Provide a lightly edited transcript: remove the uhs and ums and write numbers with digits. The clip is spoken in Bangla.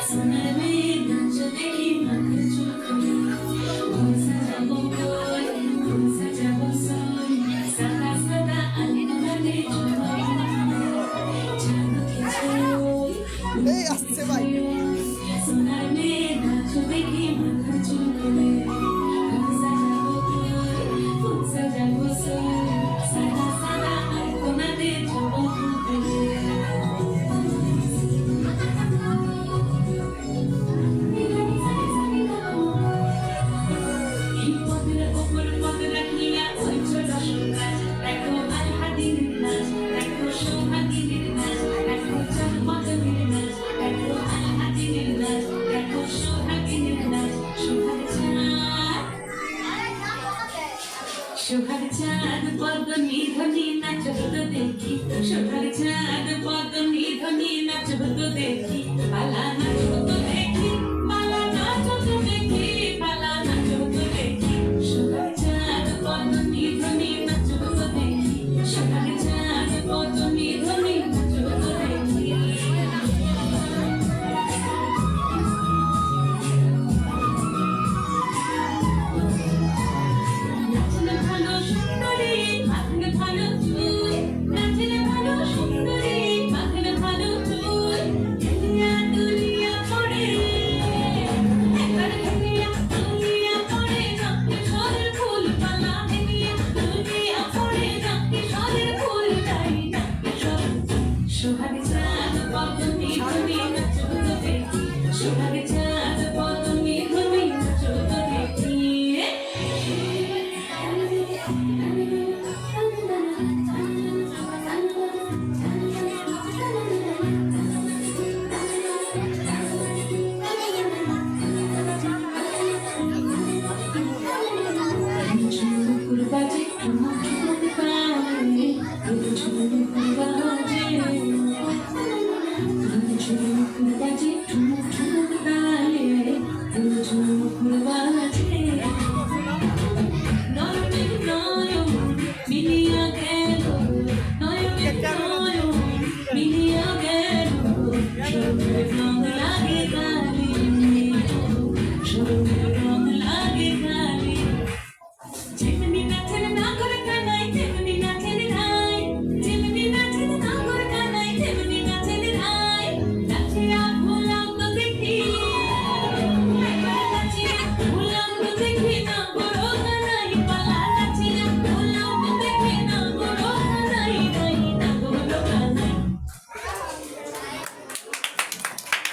সোনার মেয়ে নাচ দেখি মাথার চুল খুলে ফুল সাজাবো কই ফুল সাজাবো সই সাদা সাদা আলির মানে ঝুমর জানো কিছু এই আসছে ভাই সোনার মেয়ে নাচ দেখি মাথার চুল খুলে ফুল সাজাবো কই ফুল সাজাবো সই সাদা সাদা আলপনাতে ঝুমর খুলে সোহাগ চাঁদ পদ্মনি ধ্বনি নাচ হতো দেখি সোহাগ চাঁদ পদ্মনি ধ্বনি নাচ হতো দেখি পালা নাচ হতো দেখি পালা নাচ হতো দেখি পালা নাচ হতো দেখি সোহাগ চাঁদ পদ্মনি ধ্বনি নাচ হতো দেখি সোহাগ চাঁদ পদ্মনি ধ্বনি নাচ হতো দেখি সোহাগ চাঁদ পদ্মনি ধ্বনি নাচ হতো দেখি সোহাগ চাঁদ পদ্মনি ধ্বনি নাচ হতো দেখি ঝুমুর বাজে ঠুমুক ঠুমুক পায়ে ঝুমুর বাজে ঝুমুর বাজে ঠুমুক ঠুমুক পায়ে ঝুমুর বাজে নয়নে নয়ন মিলিয়া গেল নয়নে নয়ন মিলিয়া গেল